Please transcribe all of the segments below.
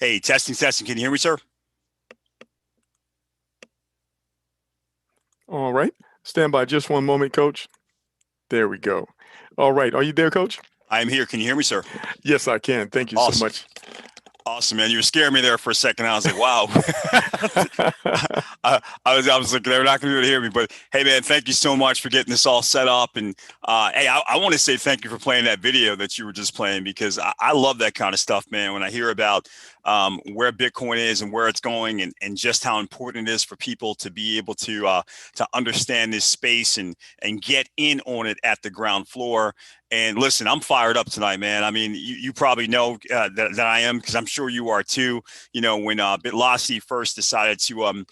Hey, testing, testing. Can you hear me, sir? All right. Stand by just one moment, Coach. There we go. All right. Are you there, Coach? I am here. Can you hear me, sir? Yes, I can. Thank you so Awesome. much. Awesome, man. You were scaring me there for a second. I was like, wow. I was like, they're not going to be able to hear me. But hey, man, thank you so much for getting this all set up. And hey, I want to say thank you for playing that video that you were just playing because I love that kind of stuff, man. When I hear about where Bitcoin is and where it's going and just how important it is for people to be able to understand this space and get in on it at the ground floor. And listen, I'm fired up tonight, man. I mean, you probably know that I am because I'm sure you are too. You know, when BitLocity first decided to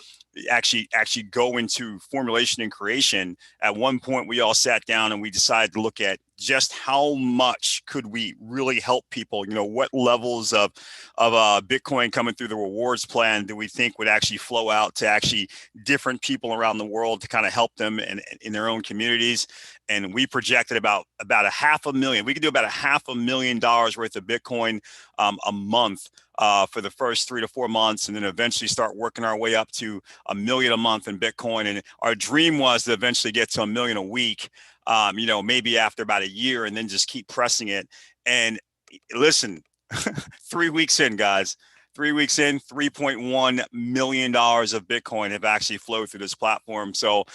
actually go into formulation and creation, at one point we all sat down and we decided to look at just how much could we really help people. You know, what levels of Bitcoin coming through the rewards plan do we think would actually flow out to actually different people around the world to kind of help them in their own communities. And we projected about a half a million. We could do about a $500,000 worth of Bitcoin a month for the first 3 to 4 months, and then eventually start working our way up to a million a month in Bitcoin. And our dream was to eventually get to a million a week. You know, maybe after about a year, and then just keep pressing it. And listen, 3 weeks in, guys. 3 weeks in, $3.1 million of Bitcoin have actually flowed through this platform. So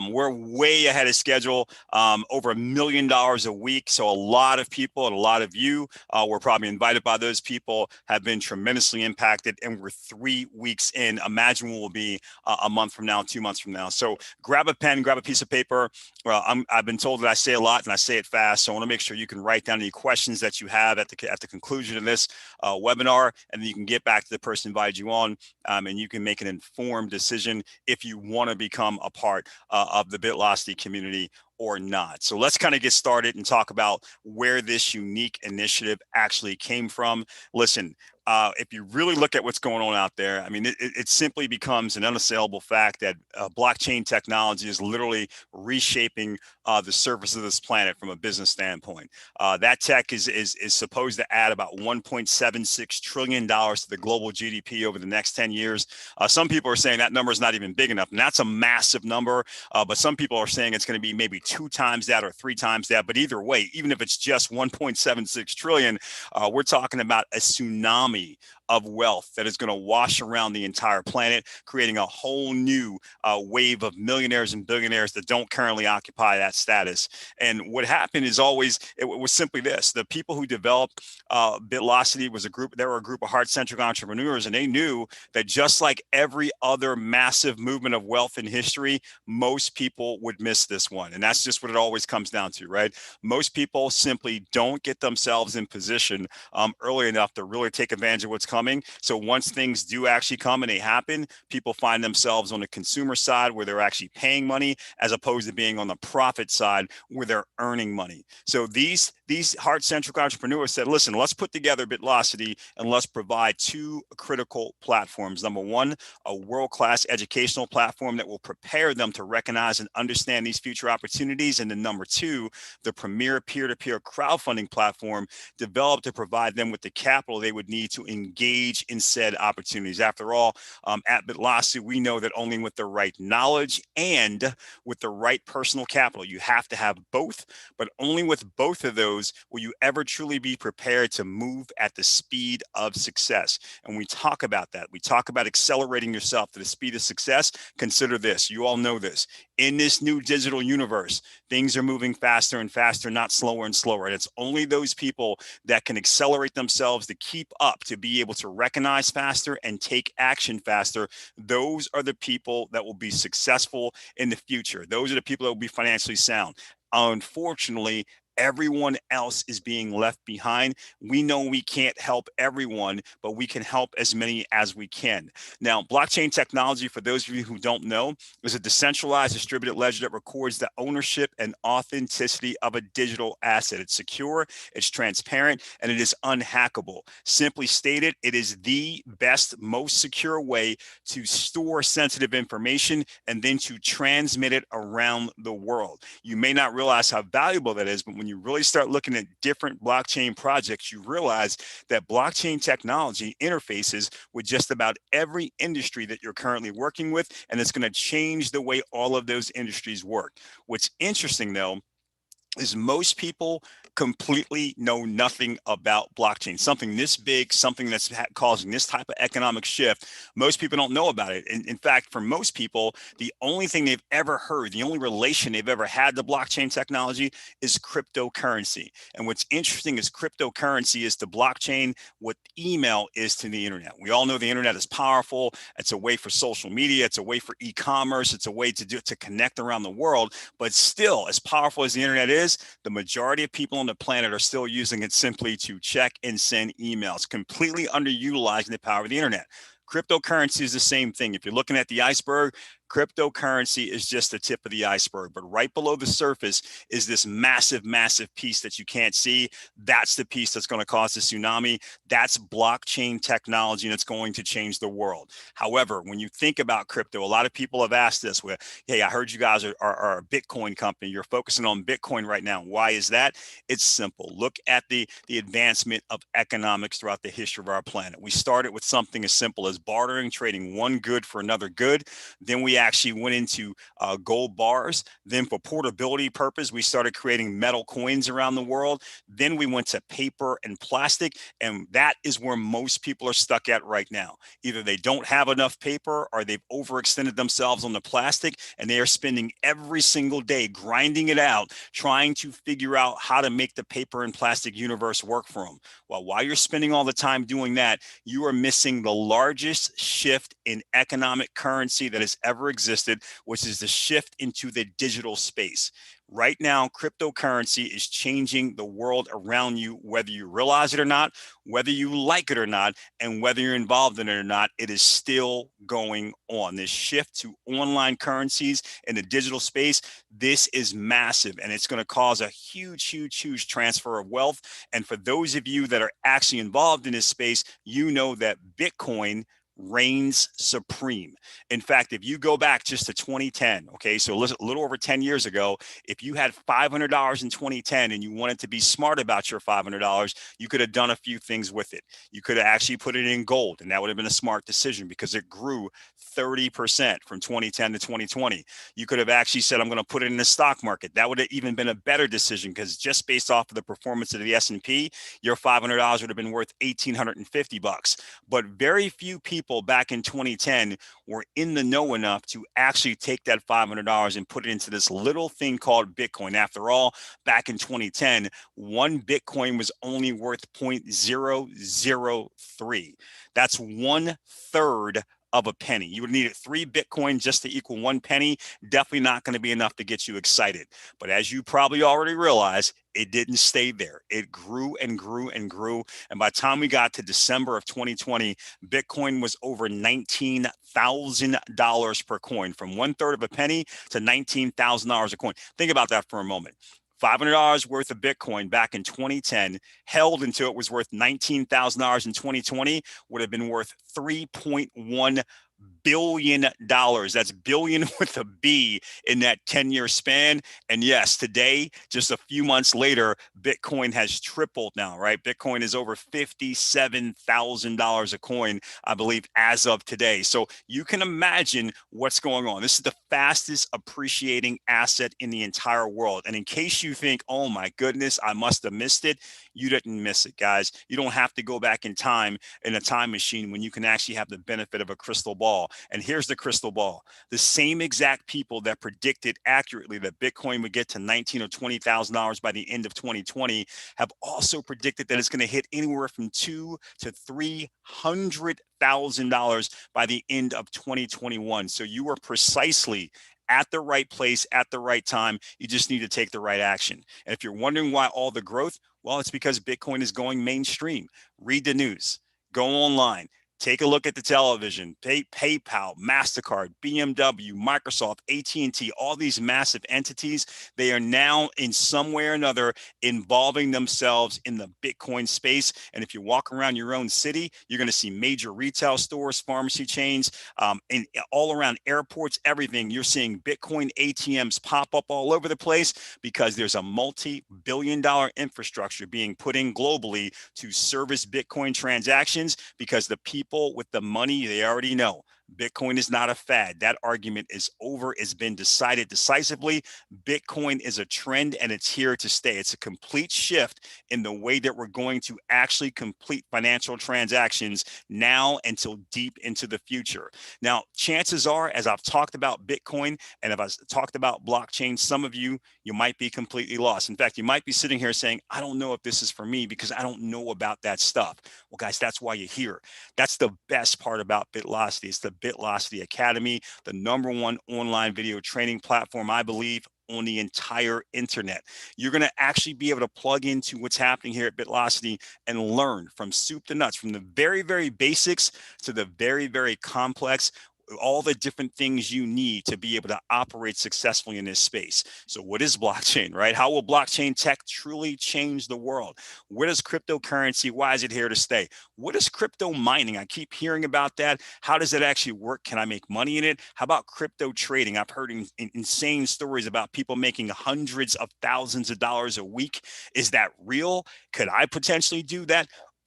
we're way ahead of schedule, over $1 million a week. So a lot of people and a lot of you were probably invited by those people, have been tremendously impacted. And we're 3 weeks in. Imagine what we'll be a month from now, 2 months from now. So grab a pen, grab a piece of paper. I've been told that I say a lot and I say it fast. So I want to make sure you can write down any questions that you have at the conclusion of this webinar, and then you can get back to the person who invited you on, and you can make an informed decision if you want to become a part of the BitLocity community or not. So let's kind of get started and talk about where this unique initiative actually came from. Listen, if you really look at what's going on out there, I mean, it simply becomes an unassailable fact that blockchain technology is literally reshaping the surface of this planet from a business standpoint. That tech is supposed to add about $1.76 trillion to the global GDP over the next 10 years. Some people are saying that number is not even big enough, and that's a massive number. But some people are saying it's going to be maybe 2 times that or 3 times that. But either way, even if it's just 1.76 trillion, we're talking about a tsunami of wealth that is going to wash around the entire planet, creating a whole new wave of millionaires and billionaires that don't currently occupy that status. And what happened is it was simply this: the people who developed BitLocity was a group. They were a group of heart-centric entrepreneurs, and they knew that just like every other massive movement of wealth in history, most people would miss this one. And that's just what it always comes down to, right? Most people simply don't get themselves in position early enough to really take advantage of what's coming. So once things do actually come and they happen, people find themselves on the consumer side where they're actually paying money, as opposed to being on the profit side where they're earning money. So these heart-centric entrepreneurs said, listen, let's put together BitLocity and let's provide two critical platforms. Number one, a world-class educational platform that will prepare them to recognize and understand these future opportunities. And then number two, the premier peer-to-peer crowdfunding platform developed to provide them with the capital they would need to engage in said opportunities. After all, at BitLocity, we know that only with the right knowledge and with the right personal capital, you have to have both, but only with both of those will you ever truly be prepared to move at the speed of success. And we talk about that. We talk about accelerating yourself to the speed of success. Consider this. You all know this. In this new digital universe, things are moving faster and faster, not slower and slower. And it's only those people that can accelerate themselves to keep up, to be able to recognize faster and take action faster. Those are the people that will be successful in the future. Those are the people that will be financially sound. Unfortunately, everyone else is being left behind. We know we can't help everyone, but we can help as many as we can. Now, blockchain technology, for those of you who don't know, is a decentralized distributed ledger that records the ownership and authenticity of a digital asset. It's secure, it's transparent, and it is unhackable. Simply stated, it is the best, most secure way to store sensitive information and then to transmit it around the world. You may not realize how valuable that is, but when when you really start looking at different blockchain projects, you realize that blockchain technology interfaces with just about every industry that you're currently working with, and it's going to change the way all of those industries work. What's interesting, though, is most people completely know nothing about blockchain, something this big, something that's causing this type of economic shift. Most people don't know about it. In fact, for most people, the only thing they've ever heard, the only relation they've ever had to blockchain technology is cryptocurrency. And what's interesting is cryptocurrency is to blockchain what email is to the internet. We all know the internet is powerful. It's a way for social media. It's a way for e-commerce. It's a way to connect around the world. But still, as powerful as the internet is, the majority of people on the planet are still using it simply to check and send emails, completely underutilizing the power of the internet. Cryptocurrency is the same thing. If you're looking at the iceberg, cryptocurrency is just the tip of the iceberg. But right below the surface is this massive, massive piece that you can't see. That's the piece that's going to cause the tsunami. That's blockchain technology, and it's going to change the world. However, when you think about crypto, a lot of people have asked this, where, hey, I heard you guys are a Bitcoin company. You're focusing on Bitcoin right now. Why is that? It's simple. Look at the advancement of economics throughout the history of our planet. We started with something as simple as bartering, trading one good for another good. Then we actually went into gold bars. Then for portability purpose, we started creating metal coins around the world. Then we went to paper and plastic. And that is where most people are stuck at right now. Either they don't have enough paper or they've overextended themselves on the plastic, and they are spending every single day grinding it out, trying to figure out how to make the paper and plastic universe work for them. Well, while you're spending all the time doing that, you are missing the largest shift in economic currency that has ever existed, which is the shift into the digital space. Right now, cryptocurrency is changing the world around you, whether you realize it or not, whether you like it or not, and whether you're involved in it or not. It is still going on. This shift to online currencies in the digital space, this is massive, and it's going to cause a huge, huge, huge transfer of wealth. And for those of you that are actually involved in this space, you know that Bitcoin reigns supreme. In fact, if you go back just to 2010, okay, so a little over 10 years ago, if you had $500 in 2010 and you wanted to be smart about your $500, you could have done a few things with it. You could have actually put it in gold, and that would have been a smart decision because it grew 30% from 2010 to 2020. You could have actually said, I'm going to put it in the stock market. That would have even been a better decision because just based off of the performance of the S&P, your $500 would have been worth $1,850. But very few people back in 2010 were in the know enough to actually take that $500 and put it into this little thing called Bitcoin. After all, back in 2010, one Bitcoin was only worth 0.003. That's 1/3 of a penny. You would need 3 Bitcoin just to equal 1 penny. Definitely not going to be enough to get you excited. But as you probably already realize, it didn't stay there. It grew and grew and grew. And by the time we got to December of 2020, Bitcoin was over $19,000 per coin, from 1/3 of a penny to $19,000 a coin. Think about that for a moment. $500 worth of Bitcoin back in 2010, held until it was worth $19,000 in 2020, would have been worth $3.1 billion. That's billion with a B in that 10-year span. And yes, today, just a few months later, Bitcoin has tripled now, right? Bitcoin is over $57,000 a coin, I believe, as of today. So you can imagine what's going on. This is the fastest appreciating asset in the entire world. And in case you think, oh my goodness, I must have missed it, you didn't miss it, guys. You don't have to go back in time in a time machine when you can actually have the benefit of a crystal ball. And here's the crystal ball. The same exact people that predicted accurately that Bitcoin would get to $19,000 or $20,000 by the end of 2020 have also predicted that it's going to hit anywhere from $200,000 to $300,000 by the end of 2021. So you are precisely at the right place at the right time. You just need to take the right action. And if you're wondering why all the growth, well, it's because Bitcoin is going mainstream. Read the news, go online, Take a look at the television. PayPal, MasterCard, BMW, Microsoft, AT&T, all these massive entities, they are now in some way or another involving themselves in the Bitcoin space. And if you walk around your own city, you're going to see major retail stores, pharmacy chains, and all around airports, everything. You're seeing Bitcoin ATMs pop up all over the place because there's a multi-billion-dollar infrastructure being put in globally to service Bitcoin transactions because the people with the money, they already know Bitcoin is not a fad. That argument is over. It's been decided decisively. Bitcoin is a trend and it's here to stay. It's a complete shift in the way that we're going to actually complete financial transactions now until deep into the future. Now, chances are, as I've talked about Bitcoin and if I've talked about blockchain, some of you might be completely lost. In fact, you might be sitting here saying, I don't know if this is for me because I don't know about that stuff. Well, guys, that's why you're here. That's the best part about BitLocity. It's the BitLocity Academy, the #1 online video training platform, I believe, on the entire internet. You're going to actually be able to plug into what's happening here at BitLocity and learn from soup to nuts, from the very, very basics to the very, very complex, all the different things you need to be able to operate successfully in this space. So what is blockchain, right? How will blockchain tech truly change the world? What is cryptocurrency? Why is it here to stay? What is crypto mining? I keep hearing about that. How does it actually work? Can I make money in it? How about crypto trading? I've heard insane stories about people making hundreds of thousands of dollars a week. Is that real? Could I potentially do that?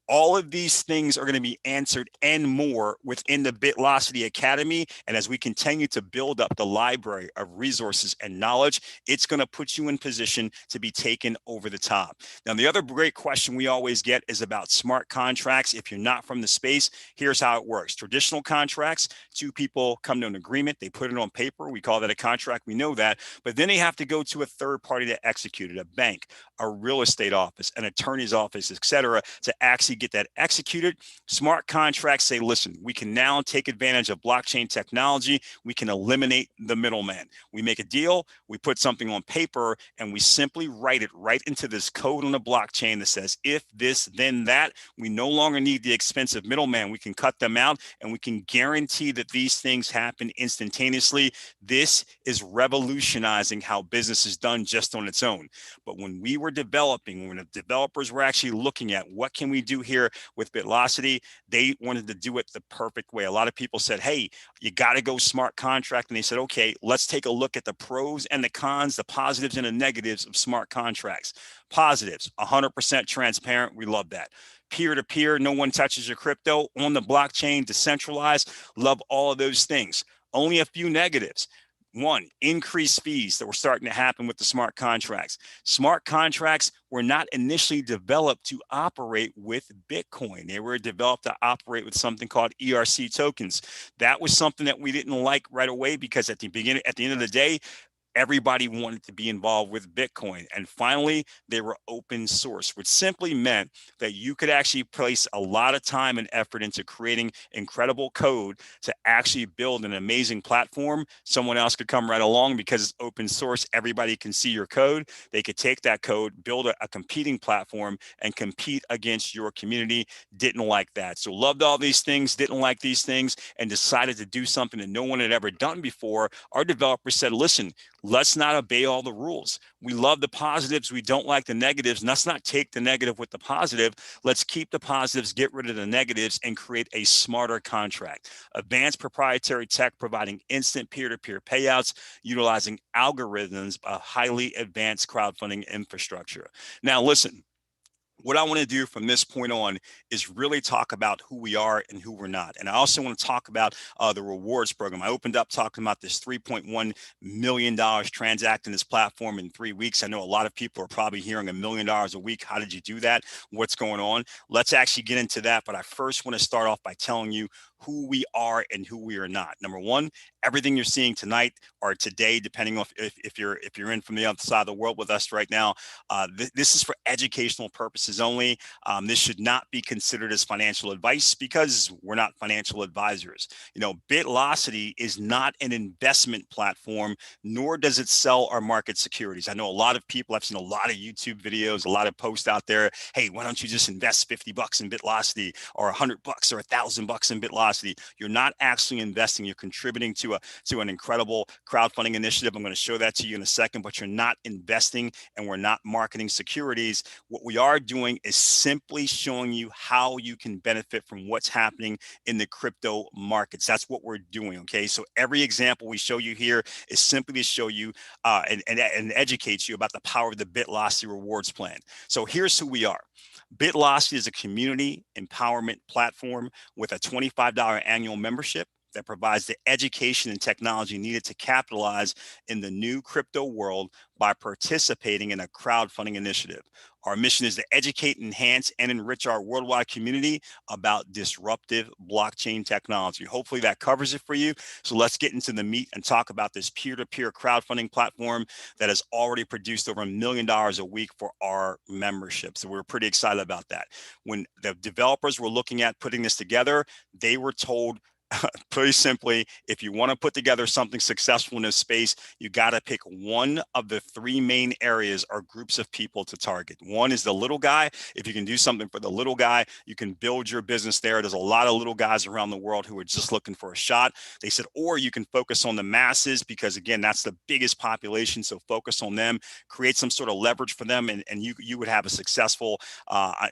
All of these things are going to be answered and more within the BitLocity Academy. And as we continue to build up the library of resources and knowledge, it's going to put you in position to be taken over the top. Now, the other great question we always get is about smart contracts. If you're not from the space, here's how it works. Traditional contracts, two people come to an agreement, they put it on paper. We call that a contract. We know that. But then they have to go to a third party to execute it, a bank, a real estate office, an attorney's office, et cetera, to actually get that executed. Smart contracts say, listen, we can now take advantage of blockchain technology. We can eliminate the middleman. We make a deal, we put something on paper, and we simply write it right into this code on the blockchain that says, if this, then that. We no longer need the expensive middleman. We can cut them out, and we can guarantee that these things happen instantaneously. This is revolutionizing how business is done just on its own. But when we were developing, when the developers were actually looking at what can we do here with BitLocity, they wanted to do it the perfect way. A lot of people said, hey, you got to go smart contract. And they said, okay, let's take a look at the pros and the cons, the positives and the negatives of smart contracts. Positives, 100% transparent. We love that. Peer-to-peer, no one touches your crypto on the blockchain, decentralized. Love all of those things. Only a few negatives. One, increased fees that were starting to happen with the smart contracts. Smart contracts were not initially developed to operate with Bitcoin. They were developed to operate with something called ERC tokens. That was something that we didn't like right away because at the end of the day, everybody wanted to be involved with Bitcoin. And finally, they were open source, which simply meant that you could actually place a lot of time and effort into creating incredible code to actually build an amazing platform. Someone else could come right along because it's open source. Everybody can see your code. They could take that code, build a competing platform, and compete against your community. Didn't like that. So loved all these things, didn't like these things, and decided to do something that no one had ever done before. Our developers said, listen, let's not obey all the rules. We love the positives. We don't like the negatives. And let's not take the negative with the positive. Let's keep the positives, get rid of the negatives, and create a smarter contract. Advanced proprietary tech providing instant peer-to-peer payouts, utilizing algorithms, a highly advanced crowdfunding infrastructure. Now, listen. What I want to do from this point on is really talk about who we are and who we're not. And I also want to talk about the rewards program. I opened up talking about this $3.1 million transacting this platform in 3 weeks. I know a lot of people are probably hearing $1 million a week. How did you do that? What's going on? Let's actually get into that. But I first want to start off by telling you who we are and who we are not. Number one, everything you're seeing tonight or today, depending on if you're in from the other side of the world with us right now, this is for educational purposes. purposes only. This should not be considered as financial advice because we're not financial advisors. You know, BitLocity is not an investment platform, nor does it sell or market securities. I know a lot of people, I've seen a lot of YouTube videos, a lot of posts out there. Hey, why don't you just invest 50 bucks in BitLocity or 100 bucks or 1,000 bucks in BitLocity? You're not actually investing. You're contributing to an incredible crowdfunding initiative. I'm going to show that to you in a second, but you're not investing and we're not marketing securities. What we are doing is simply showing you how you can benefit from what's happening in the crypto markets. That's what we're doing. Okay. So every example we show you here is simply to show you and educate you about the power of the BitLocity rewards plan. So here's who we are. BitLocity is a community empowerment platform with a $25 annual membership that provides the education and technology needed to capitalize in the new crypto world by participating in a crowdfunding initiative. Our mission is to educate, enhance, and enrich our worldwide community about disruptive blockchain technology. Hopefully that covers it for you. So let's get into the meat and talk about this peer-to-peer crowdfunding platform that has already produced over $1 million a week for our membership. So we're pretty excited about that. When the developers were looking at putting this together, they were told, pretty simply, if you want to put together something successful in this space, you got to pick one of the three main areas or groups of people to target. One is the little guy. If you can do something for the little guy, you can build your business there. There's a lot of little guys around the world who are just looking for a shot. They said, or you can focus on the masses because, again, that's the biggest population. So focus on them, create some sort of leverage for them, and you would have a successful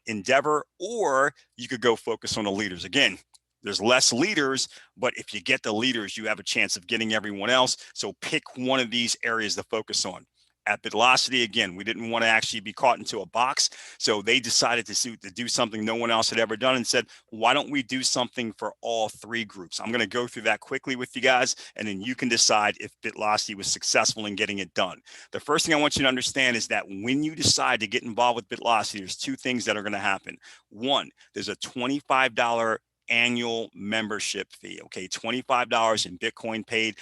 endeavor. Or you could go focus on the leaders. Again, there's less leaders, but if you get the leaders, you have a chance of getting everyone else. So pick one of these areas to focus on. At BitLocity, again, we didn't want to actually be caught into a box. So they decided to do something no one else had ever done and said, why don't we do something for all three groups? I'm going to go through that quickly with you guys, and then you can decide if BitLocity was successful in getting it done. The first thing I want you to understand is that when you decide to get involved with BitLocity, there's two things that are going to happen. One, there's a $25 annual membership fee. Okay, $25 in Bitcoin paid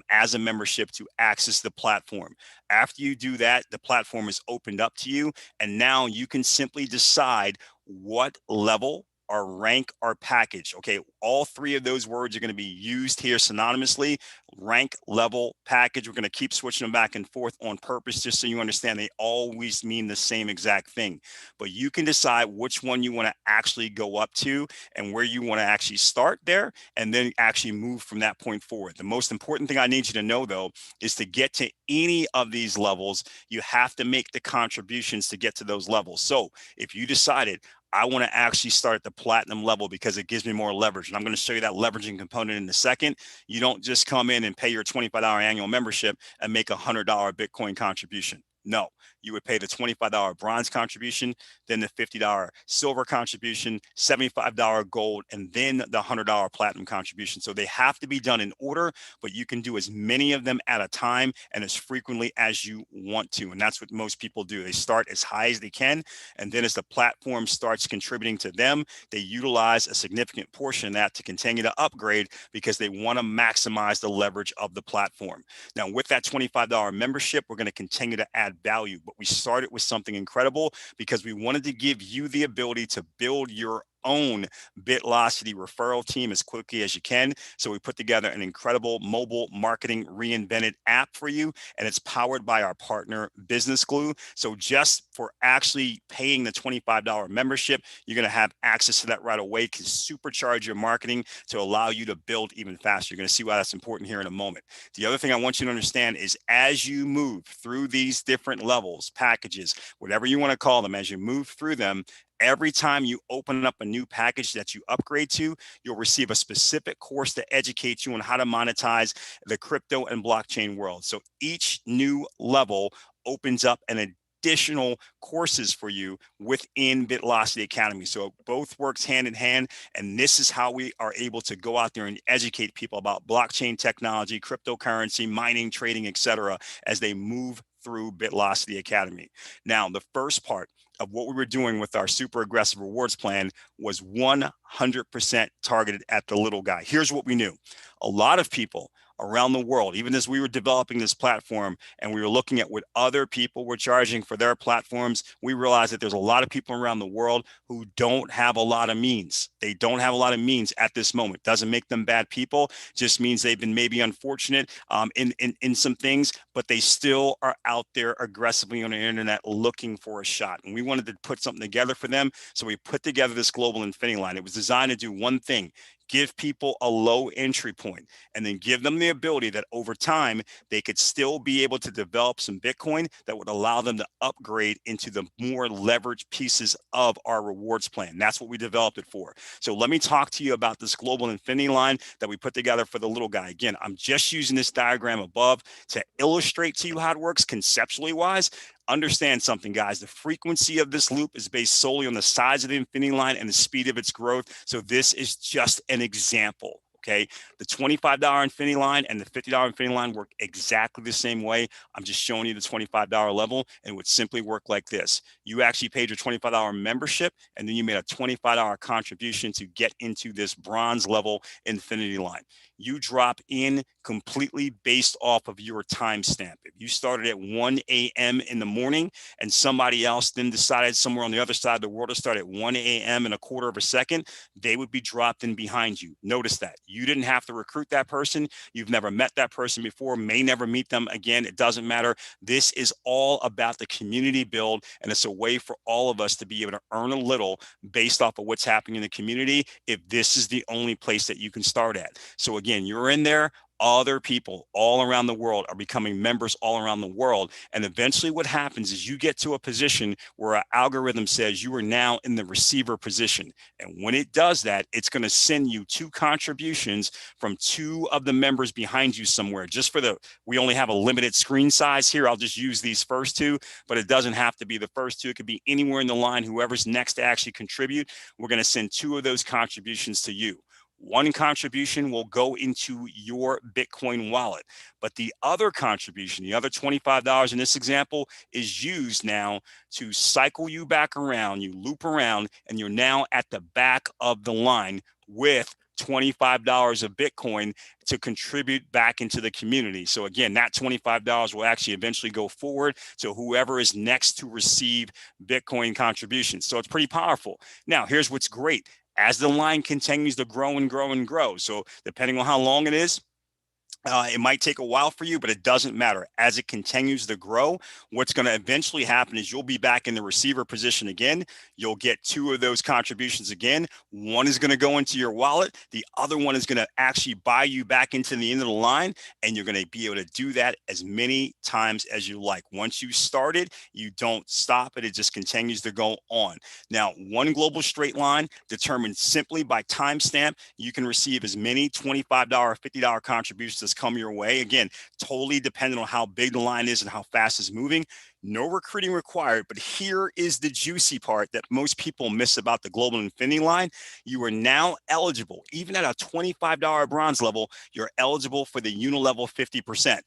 as a membership to access the platform. After you do that, the platform is opened up to you, and now you can simply decide what level or rank or package. Okay, all three of those words are going to be used here synonymously. Rank, level, package. We're going to keep switching them back and forth on purpose, just so you understand they always mean the same exact thing. But you can decide which one you want to actually go up to and where you want to actually start there, and then actually move from that point forward. The most important thing I need you to know, though, is to get to any of these levels, you have to make the contributions to get to those levels. So if you decided, I want to actually start at the platinum level because it gives me more leverage, and I'm going to show you that leveraging component in a second. You don't just come in and pay your $25 annual membership and make a $100 Bitcoin contribution. No, you would pay the $25 bronze contribution, then the $50 silver contribution, $75 gold, and then the $100 platinum contribution. So they have to be done in order, but you can do as many of them at a time and as frequently as you want to. And that's what most people do. They start as high as they can, and then as the platform starts contributing to them, they utilize a significant portion of that to continue to upgrade because they want to maximize the leverage of the platform. Now, with that $25 membership, we're going to continue to add value, but we started with something incredible because we wanted to give you the ability to build your own BitLocity referral team as quickly as you can. So we put together an incredible mobile marketing reinvented app for you, and it's powered by our partner Business Glue. So just for actually paying the $25 membership, you're going to have access to that right away. Can supercharge your marketing to allow you to build even faster. You're going to see why that's important here in a moment. The other thing I want you to understand is as you move through these different levels, packages, whatever you want to call them, as you move through them, every time you open up a new package that you upgrade to, you'll receive a specific course to educate you on how to monetize the crypto and blockchain world. So each new level opens up an additional courses for you within BitLocity Academy. So it both works hand in hand. And this is how we are able to go out there and educate people about blockchain technology, cryptocurrency, mining, trading, etc., as they move through BitLocity Academy. Now, the first part of what we were doing with our super aggressive rewards plan was 100% targeted at the little guy. Here's what we knew. A lot of people around the world, even as we were developing this platform and we were looking at what other people were charging for their platforms, we realized that there's a lot of people around the world who don't have a lot of means. They don't have a lot of means at this moment. Doesn't make them bad people, just means they've been maybe unfortunate in some things, but they still are out there aggressively on the internet looking for a shot. And we wanted to put something together for them. So we put together this global infinity line. It was designed to do one thing: give people a low entry point, and then give them the ability that over time they could still be able to develop some Bitcoin that would allow them to upgrade into the more leveraged pieces of our rewards plan. That's what we developed it for. So let me talk to you about this global infinity line that we put together for the little guy. Again, I'm just using this diagram above to illustrate to you how it works conceptually wise. Understand something, guys. The frequency of this loop is based solely on the size of the infinity line and the speed of its growth. So this is just an example. Okay, the $25 infinity line and the $50 infinity line work exactly the same way. I'm just showing you the $25 level, and it would simply work like this. You actually paid your $25 membership, and then you made a $25 contribution to get into this bronze level infinity line. You drop in completely based off of your timestamp. If you started at 1 a.m. in the morning and somebody else then decided somewhere on the other side of the world to start at 1 a.m. in a quarter of a second, they would be dropped in behind you. Notice that. You didn't have to recruit that person. You've never met that person before, may never meet them again. It doesn't matter. This is all about the community build, and it's a way for all of us to be able to earn a little based off of what's happening in the community if this is the only place that you can start at. So again, you're in there. Other people all around the world are becoming members all around the world. And eventually what happens is you get to a position where our algorithm says you are now in the receiver position. And when it does that, it's going to send you 2 contributions from 2 of the members behind you somewhere. Just for we only have a limited screen size here. I'll just use these first 2, but it doesn't have to be the first 2. It could be anywhere in the line. Whoever's next to actually contribute, we're going to send 2 of those contributions to you. 1 contribution will go into your Bitcoin wallet, but the other contribution, the other $25 in this example, is used now to cycle you back around. You loop around, and you're now at the back of the line with $25 of Bitcoin to contribute back into the community. So again, that $25 will actually eventually go forward to whoever is next to receive Bitcoin contributions. So it's pretty powerful. Now, here's what's great. As the line continues to grow and grow and grow, so depending on how long it is, it might take a while for you, but it doesn't matter. As it continues to grow, what's going to eventually happen is you'll be back in the receiver position again. You'll get 2 of those contributions again. 1 is going to go into your wallet. The other one is going to actually buy you back into the end of the line, and you're going to be able to do that as many times as you like. Once you start it, you don't stop it. It just continues to go on. Now, one global straight line determined simply by timestamp, you can receive as many $25, $50 contributions as come your way. Again, totally dependent on how big the line is and how fast it's moving. No recruiting required, but here is the juicy part that most people miss about the global infinity line. You are now eligible, even at a $25 bronze level, you're eligible for the unilevel 50%.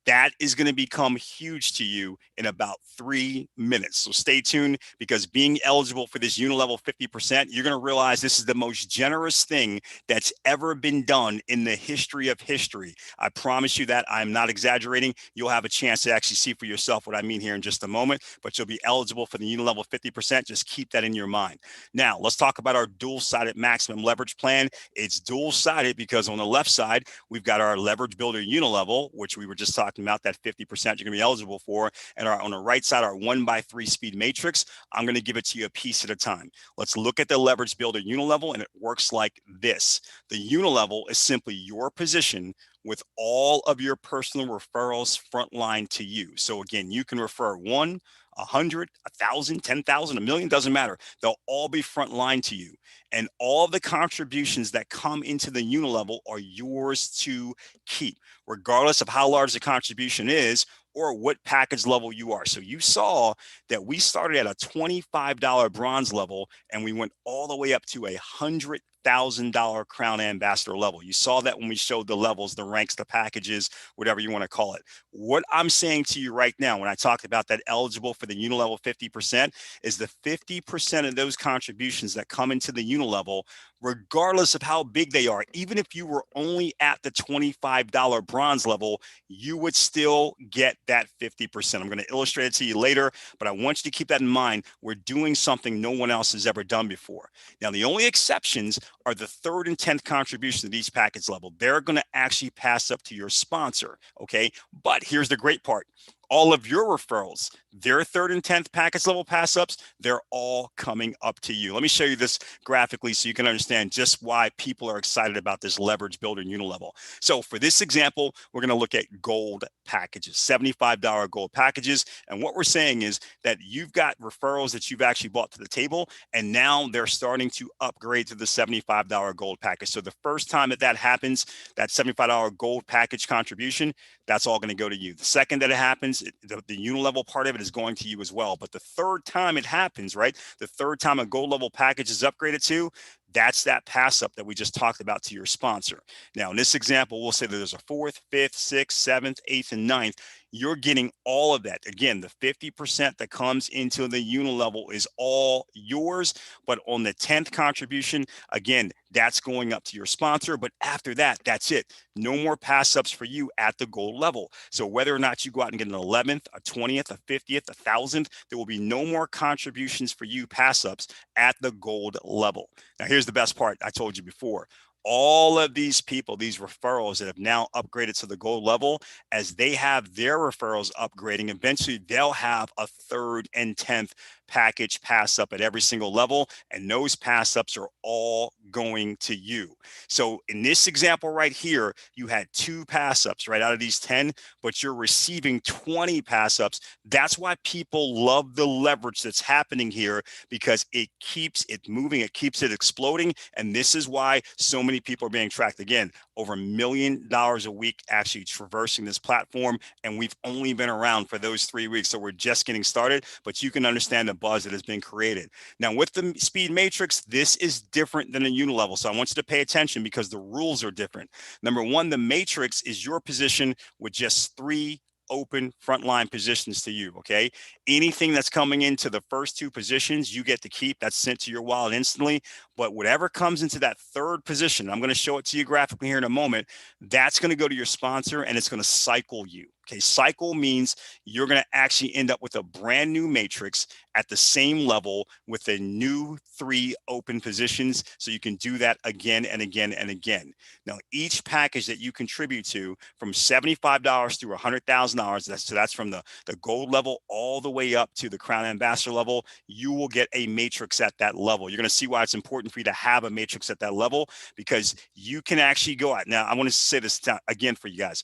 That is going to become huge to you in about 3 minutes. So stay tuned, because being eligible for this unilevel 50%, you're going to realize this is the most generous thing that's ever been done in the history of history. I promise you that. I'm not exaggerating. You'll have a chance to actually see for yourself what I mean here in just a moment, but you'll be eligible for the unilevel 50%. Just keep that in your mind. Now, let's talk about our dual-sided maximum leverage plan. It's dual-sided because on the left side, we've got our leverage builder unilevel, which we were just talking about, that 50% you're going to be eligible for, and on the right side, our 1x3 speed matrix. I'm going to give it to you a piece at a time. Let's look at the leverage builder unilevel, and it works like this. The unilevel is simply your position with all of your personal referrals frontline to you. So again, you can refer 1, 100, 1,000, 10,000, a million, doesn't matter. They'll all be frontline to you. And all of the contributions that come into the unilevel are yours to keep, regardless of how large the contribution is or what package level you are. So you saw that we started at a $25 bronze level and we went all the way up to a $150 $1,000 Crown Ambassador level. You saw that when we showed the levels, the ranks, the packages, whatever you want to call it. What I'm saying to you right now, when I talked about that eligible for the unilevel 50%, is the 50% of those contributions that come into the unilevel, regardless of how big they are, even if you were only at the $25 bronze level, you would still get that 50%. I'm going to illustrate it to you later, but I want you to keep that in mind. We're doing something no one else has ever done before. Now, the only exceptions are the 3rd and 10th contribution at each package level. They're going to actually pass up to your sponsor, okay? But here's the great part. All of your referrals, their 3rd and 10th package level pass ups, they're all coming up to you. Let me show you this graphically so you can understand just why people are excited about this leverage builder unilevel. So for this example, we're going to look at gold packages, $75 gold packages. And what we're saying is that you've got referrals that you've actually brought to the table, and now they're starting to upgrade to the $75 gold package. So the first time that happens, that $75 gold package contribution, that's all going to go to you. The second that it happens, the unilevel part of it is going to you as well. But the third time it happens, right? The third time a gold level package is upgraded to, that's that pass up that we just talked about to your sponsor. Now, in this example, we'll say that there's a 4th, 5th, 6th, 7th, 8th, and 9th. You're getting all of that. Again, the 50% that comes into the unilevel is all yours. But on the 10th contribution, again, that's going up to your sponsor. But after that, that's it. No more pass ups for you at the gold level. So whether or not you go out and get an 11th, a 20th, a 50th, a 1,000th, there will be no more contributions for you pass ups at the gold level. Now, here's the best part. I told you before. All of these people, these referrals that have now upgraded to the gold level, as they have their referrals upgrading, eventually they'll have a 3rd and 10th package pass up at every single level, and those pass ups are all going to you. So in this example right here, you had 2 pass ups right out of these 10, but you're receiving 20 pass ups. That's why people love the leverage that's happening here, because it keeps it moving, it keeps it exploding, and this is why so many people are being tracked. Again, over $1 million a week actually traversing this platform, and we've only been around for those 3 weeks, so we're just getting started, but you can understand the buzz that has been created. Now, with the speed matrix, this is different than a unilevel, so I want you to pay attention because the rules are different. Number one, the matrix is your position with just 3 open frontline positions to you. Okay. Anything that's coming into the first 2 positions, you get to keep. That's sent to your wallet instantly. But whatever comes into that 3rd position, I'm going to show it to you graphically here in a moment, that's going to go to your sponsor and it's going to cycle you. Okay. Cycle means you're going to actually end up with a brand new matrix at the same level with a new 3 open positions. So you can do that again and again and again. Now, each package that you contribute to from $75 through $100,000, so that's from the gold level all the way up to the Crown Ambassador level, you will get a matrix at that level. You're going to see why it's important for you to have a matrix at that level, because you can actually go out. Now, I want to say this again for you guys.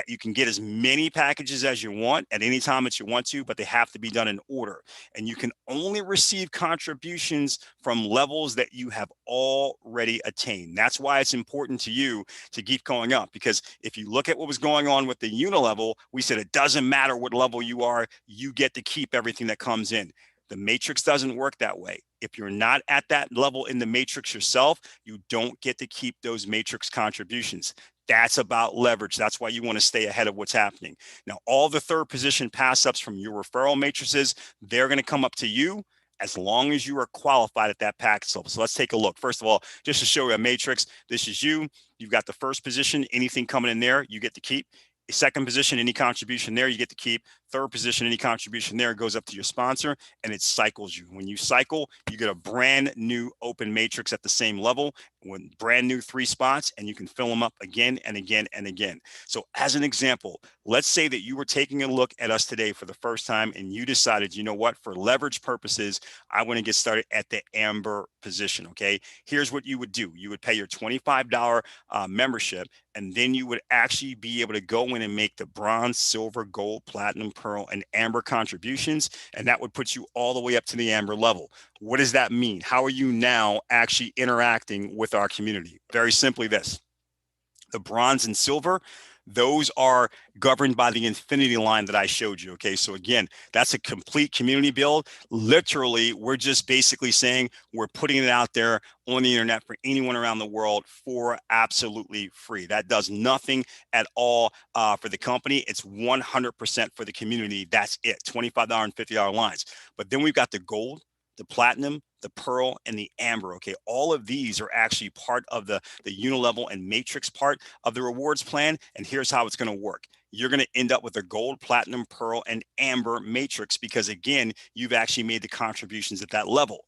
You can get as many packages as you want at any time that you want to, but they have to be done in order. And you can only receive contributions from levels that you have already attained. That's why it's important to you to keep going up, because if you look at what was going on with the unilevel, we said it doesn't matter what level you are, you get to keep everything that comes in. The matrix doesn't work that way. If you're not at that level in the matrix yourself, you don't get to keep those matrix contributions. That's about leverage. That's why you want to stay ahead of what's happening. Now, all the 3rd position pass ups from your referral matrices, they're going to come up to you as long as you are qualified at that package level. So let's take a look. First of all, just to show you a matrix, this is you. You've got the 1st position. Anything coming in there, you get to keep. 2nd position, any contribution there, you get to keep. 3rd position, any contribution there goes up to your sponsor, and it cycles you. When you cycle, you get a brand new open matrix at the same level with brand new 3 spots, and you can fill them up again and again and again. So as an example, let's say that you were taking a look at us today for the first time and you decided, you know what, for leverage purposes, I want to get started at the amber position. Okay. Here's what you would do. You would pay your $25 membership, and then you would actually be able to go in and make the bronze, silver, gold, platinum, pearl, and amber contributions. And that would put you all the way up to the amber level. What does that mean? How are you now actually interacting with our community? Very simply this. The bronze and silver, those are governed by the infinity line that I showed you. Okay, so again, that's a complete community build. Literally, we're just basically saying we're putting it out there on the internet for anyone around the world for absolutely free. That does nothing at all for the company. It's 100% for the community. That's it. $25 and $50 lines. But then we've got the gold, the platinum, the pearl, and the amber. Okay, all of these are actually part of the unilevel and matrix part of the rewards plan. And here's how it's going to work. You're going to end up with a gold, platinum, pearl, and amber matrix because, again, you've actually made the contributions at that level.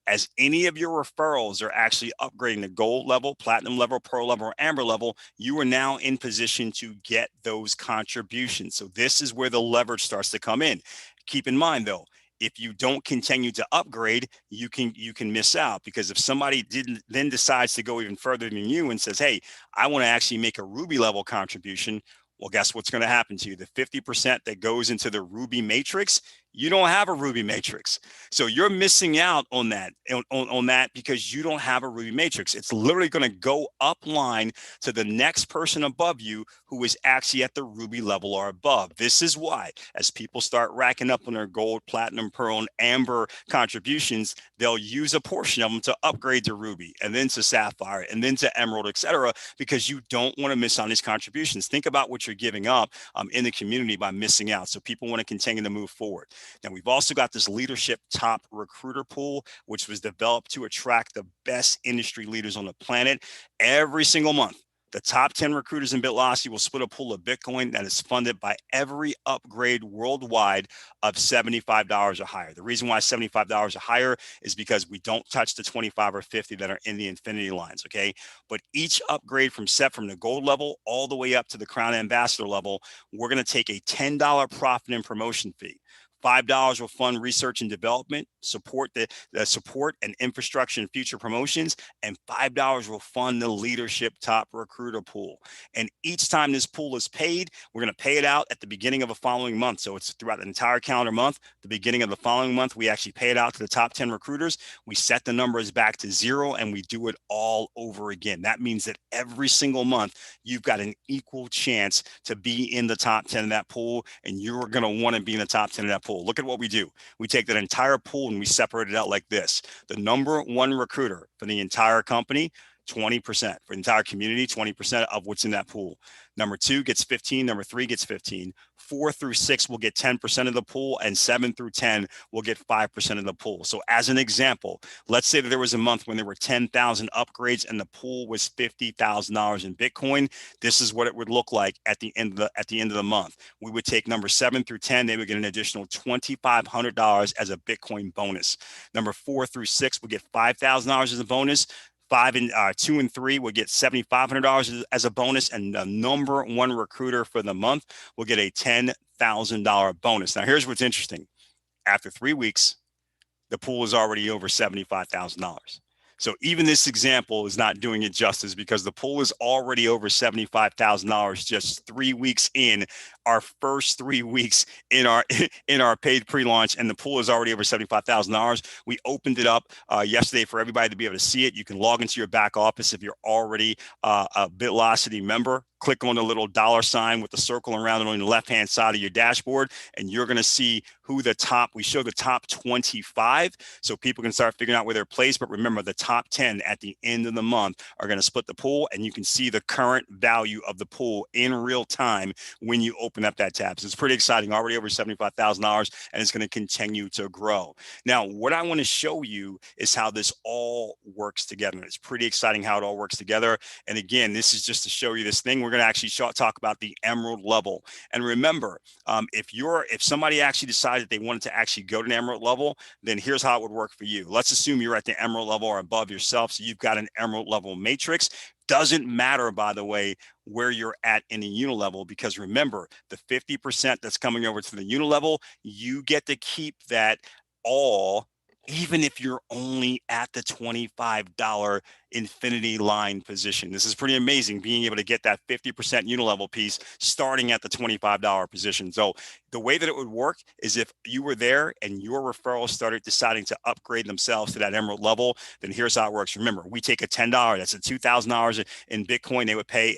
As any of your referrals are actually upgrading the gold level, platinum level, pearl level, or amber level, you are now in position to get those contributions. So this is where the leverage starts to come in. Keep in mind, though, if you don't continue to upgrade, you can miss out, because if somebody then decides to go even further than you and says, hey, I want to actually make a ruby level contribution, well, guess what's going to happen to you? The 50% that goes into the ruby matrix, you don't have a ruby matrix. So you're missing out on that on that because you don't have a ruby matrix. It's literally going to go up line to the next person above you who is actually at the ruby level or above. This is why, as people start racking up on their gold, platinum, pearl, and amber contributions, they'll use a portion of them to upgrade to ruby and then to sapphire and then to emerald, etc., because you don't want to miss on these contributions. Think about what you're giving up in the community by missing out. So people want to continue to move forward. Now, we've also got this leadership top recruiter pool, which was developed to attract the best industry leaders on the planet. Every single month, the top 10 recruiters in BitLocity will split a pool of Bitcoin that is funded by every upgrade worldwide of $75 or higher. The reason why $75 or higher is because we don't touch the 25 or 50 that are in the infinity lines, okay? But each upgrade from the gold level all the way up to the crown ambassador level, we're going to take a $10 profit and promotion fee. $5 will fund research and development, support the support and infrastructure and future promotions, and $5 will fund the leadership top recruiter pool. And each time this pool is paid, we're going to pay it out at the beginning of a following month. So it's throughout the entire calendar month. The beginning of the following month, we actually pay it out to the top 10 recruiters. We set the numbers back to zero, and we do it all over again. That means that every single month, you've got an equal chance to be in the top 10 of that pool, and you're going to want to be in the top 10 of that pool. Look at what we do. We take that entire pool and we separate it out like this. The number one recruiter for the entire company, 20%. For the entire community, 20% of what's in that pool. Number two gets 15. Number three gets 15. 4 through 6 will get 10% of the pool, and 7 through 10 will get 5% of the pool. So as an example, let's say that there was a month when there were 10,000 upgrades and the pool was $50,000 in Bitcoin. This is what it would look like at the end of the month. We would take number 7 through 10. They would get an additional $2,500 as a Bitcoin bonus. Number 4 through 6 would get $5,000 as a bonus. 2 and 3 will get $7,500 as a bonus, and the number one recruiter for the month will get a $10,000 bonus. Now, here's what's interesting. After 3 weeks, the pool is already over $75,000. So even this example is not doing it justice, because the pool is already over $75,000 just 3 weeks in, our first 3 weeks in our paid pre-launch, and the pool is already over $75,000. We opened it up yesterday for everybody to be able to see it. You can log into your back office if you're already a BitLocity member. Click on the little $ with the circle around it on the left-hand side of your dashboard, and you're going to see who we show the top 25, so people can start figuring out where they're placed. But remember, the top 10 at the end of the month are going to split the pool, and you can see the current value of the pool in real time when you open up that tab. So it's pretty exciting, already over $75,000, and it's going to continue to grow. Now, what I want to show you is how this all works together. It's pretty exciting how it all works together. And again, this is just to show you this thing. We're going to actually talk about the emerald level. And remember, if somebody actually decided they wanted to actually go to an emerald level, then here's how it would work for you. Let's assume you're at the emerald level or above yourself. So you've got an emerald level matrix. Doesn't matter, by the way, where you're at in the unilevel, because remember, the 50% that's coming over to the unilevel, you get to keep that all, even if you're only at the $25 infinity line position. This is pretty amazing, being able to get that 50% unilevel piece starting at the $25 position. So the way that it would work is if you were there and your referrals started deciding to upgrade themselves to that emerald level, then here's how it works. Remember, we take a $10, that's a $2,000 in Bitcoin they would pay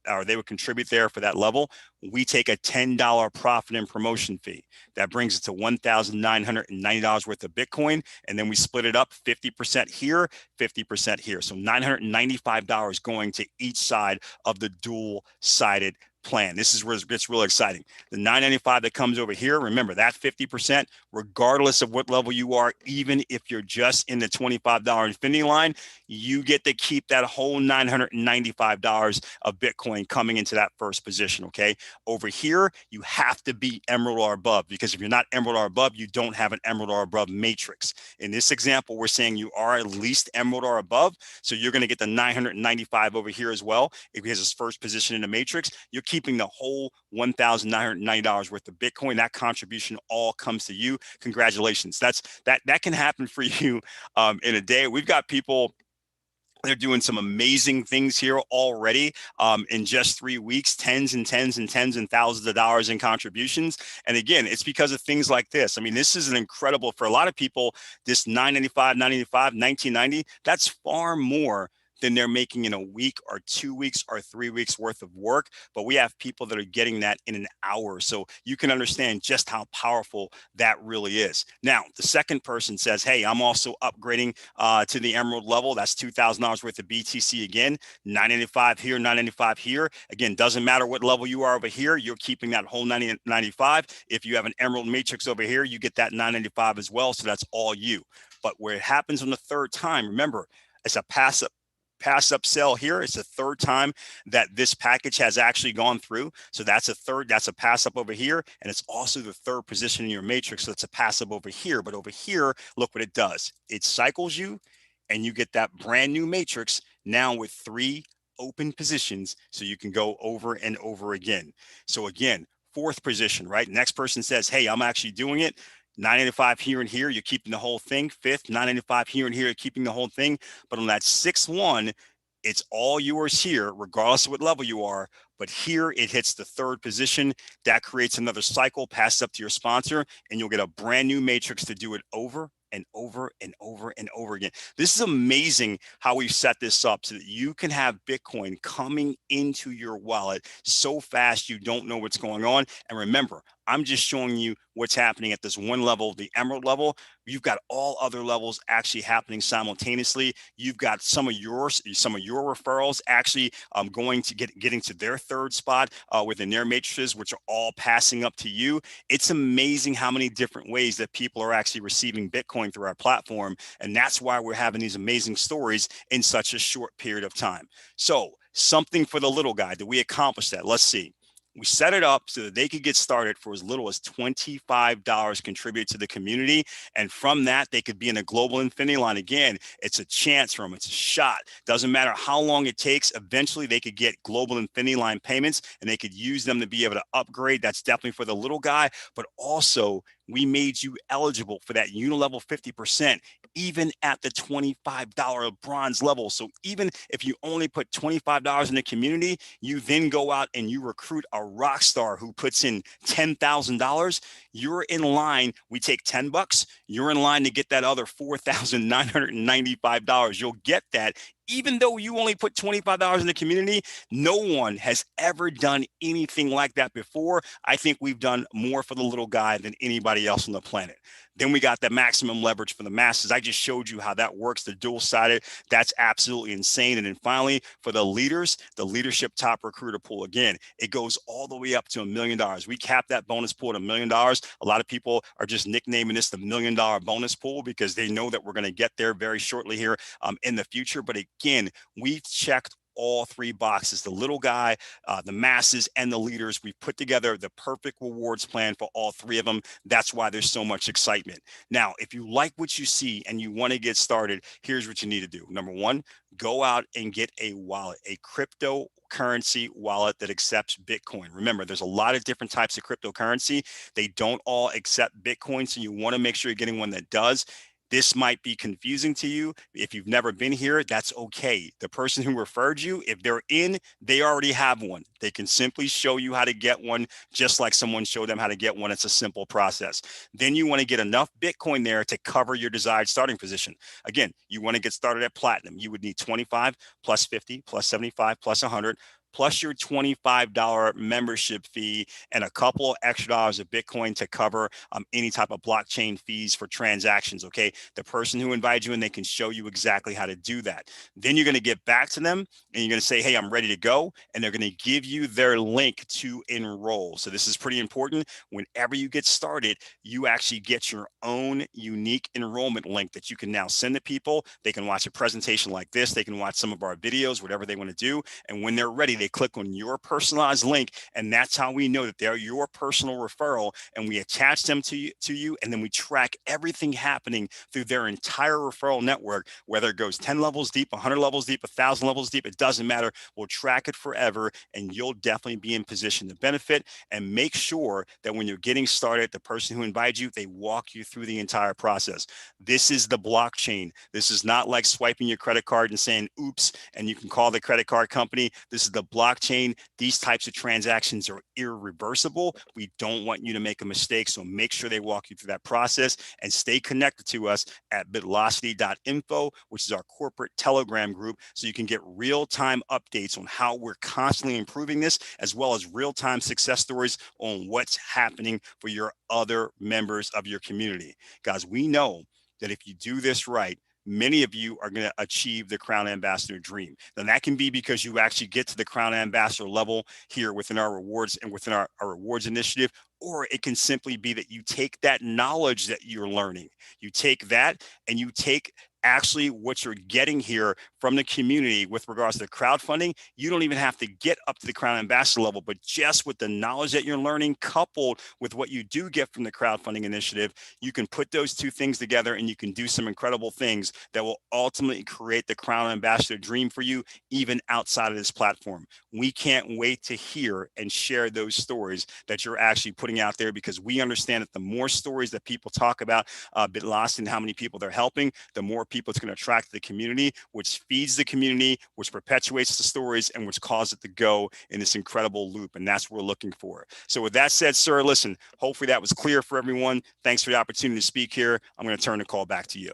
or they would contribute there for that level. We take a $10 profit and promotion fee. That brings it to $1,990 worth of Bitcoin. And then we split it up 50% here, 50% here. So $995 going to each side of the dual-sided plan. This is where it gets really exciting. The $995 that comes over here, remember that 50%, regardless of what level you are, even if you're just in the $25 infinity line, you get to keep that whole $995 of Bitcoin coming into that first position, okay? Over here, you have to be emerald or above, because if you're not emerald or above, you don't have an emerald or above matrix. In this example, we're saying you are at least emerald or above, so you're going to get the 995 over here as well. If he has his first position in the matrix, you're keeping the whole $1,990 worth of Bitcoin. That contribution all comes to you. Congratulations. That can happen for you in a day. We've got people, they're doing some amazing things here already in just 3 weeks, tens and tens and tens and thousands of dollars in contributions. And again, it's because of things like this. I mean, this is an incredible, for a lot of people, this $995, $995, $1,990, that's far more than they're making in a week or 2 weeks or 3 weeks worth of work. But we have people that are getting that in an hour. So you can understand just how powerful that really is. Now, the second person says, hey, I'm also upgrading to the emerald level. That's $2,000 worth of BTC again, $995 here, $995 here. Again, doesn't matter what level you are over here, you're keeping that whole $995. If you have an emerald matrix over here, you get that $995 as well. So that's all you. But where it happens on the third time, remember, it's a pass up sell here. It's the third time that this package has actually gone through. So that's a pass up over here. And it's also the third position in your matrix. So it's a pass up over here. But over here, look what it does. It cycles you and you get that brand new matrix now with 3 open positions. So you can go over and over again. So again, fourth position, right? Next person says, hey, I'm actually doing it. 995 here and here, you're keeping the whole thing. Fifth, 995 here and here, you're keeping the whole thing. But on that sixth one, it's all yours here, regardless of what level you are. But here it hits the third position. That creates another cycle, passes up to your sponsor, and you'll get a brand new matrix to do it over and over and over and over again. This is amazing how we've set this up so that you can have Bitcoin coming into your wallet so fast you don't know what's going on. And remember, I'm just showing you what's happening at this one level, the emerald level. You've got all other levels actually happening simultaneously. You've got some of your referrals actually going to getting to their third spot within their matrices, which are all passing up to you. It's amazing how many different ways that people are actually receiving Bitcoin through our platform. And that's why we're having these amazing stories in such a short period of time. So something for the little guy. Did we accomplish that? Let's see. We set it up so that they could get started for as little as $25 contribute to the community. And from that, they could be in a global infinity line. Again, it's a chance for them. It's a shot. Doesn't matter how long it takes. Eventually, they could get global infinity line payments and they could use them to be able to upgrade. That's definitely for the little guy. But also, we made you eligible for that unilevel 50%, even at the $25 bronze level. So even if you only put $25 in the community, you then go out and you recruit a rock star who puts in $10,000. You're in line. We take $10. You're in line to get that other $4,995. You'll get that. Even though you only put $25 in the community, no one has ever done anything like that before. I think we've done more for the little guy than anybody else on the planet. Then we got the maximum leverage for the masses. I just showed you how that works, the dual-sided. That's absolutely insane. And then finally, for the leaders, the leadership top recruiter pool. Again, it goes all the way up to $1 million. We cap that bonus pool at $1 million. A lot of people are just nicknaming this the $1 million bonus pool because they know that we're going to get there very shortly here in the future. But again, we've checked all 3 boxes, the little guy, the masses, and the leaders. We've put together the perfect rewards plan for all 3 of them. That's why there's so much excitement. Now, if you like what you see and you want to get started, here's what you need to do. Number 1, go out and get a wallet, a cryptocurrency wallet that accepts Bitcoin. Remember, there's a lot of different types of cryptocurrency. They don't all accept Bitcoin, so you want to make sure you're getting one that does. This might be confusing to you. If you've never been here, that's okay. The person who referred you, if they're in, they already have one. They can simply show you how to get one, just like someone showed them how to get one. It's a simple process. Then you want to get enough Bitcoin there to cover your desired starting position. Again, you want to get started at platinum. You would need 25 plus 50 plus 75 plus 100 plus your $25 membership fee and a couple extra dollars of Bitcoin to cover any type of blockchain fees for transactions. Okay. The person who invited you in, they can show you exactly how to do that. Then you're going to get back to them and you're going to say, hey, I'm ready to go. And they're going to give you their link to enroll. So this is pretty important. Whenever you get started, you actually get your own unique enrollment link that you can now send to people. They can watch a presentation like this. They can watch some of our videos, whatever they want to do. And when they're ready, they click on your personalized link, and that's how we know that they're your personal referral. And we attach them to you, and then we track everything happening through their entire referral network, whether it goes 10 levels deep, 100 levels deep, 1,000 levels deep, it doesn't matter. We'll track it forever, and you'll definitely be in position to benefit. And make sure that when you're getting started, the person who invited you, they walk you through the entire process. This is the blockchain. This is not like swiping your credit card and saying, oops, and you can call the credit card company. This is the blockchain. These types of transactions are irreversible. We don't want you to make a mistake. So make sure they walk you through that process, and stay connected to us at bitlocity.info, which is our corporate Telegram group. So you can get real-time updates on how we're constantly improving this, as well as real-time success stories on what's happening for your other members of your community. Guys, we know that if you do this right, many of you are going to achieve the Crown Ambassador dream. Then that can be because you actually get to the Crown Ambassador level here within our rewards and within our rewards initiative, or it can simply be that you take that knowledge that you're learning, you take that and you take actually what you're getting here from the community with regards to crowdfunding. You don't even have to get up to the Crown Ambassador level, but just with the knowledge that you're learning, coupled with what you do get from the crowdfunding initiative, you can put those two things together and you can do some incredible things that will ultimately create the Crown Ambassador dream for you, even outside of this platform. We can't wait to hear and share those stories that you're actually putting out there, because we understand that the more stories that people talk about BitLocity and how many people they're helping, the more people it's going to attract to the community, which feeds the community, which perpetuates the stories, and which causes it to go in this incredible loop. And that's what we're looking for. So with that said, sir, listen, hopefully that was clear for everyone. Thanks for the opportunity to speak here. I'm going to turn the call back to you.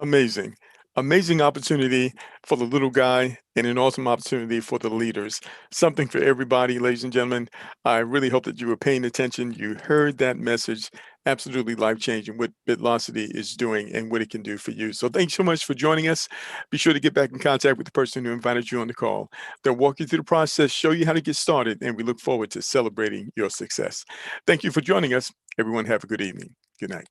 Amazing. Amazing opportunity for the little guy and an awesome opportunity for the leaders. Something for everybody, ladies and gentlemen. I really hope that you were paying attention. You heard that message. Absolutely life-changing what BitLocity is doing and what it can do for you. So thanks so much for joining us. Be sure to get back in contact with the person who invited you on the call. They'll walk you through the process, show you how to get started, and we look forward to celebrating your success. Thank you for joining us. Everyone have a good evening. Good night.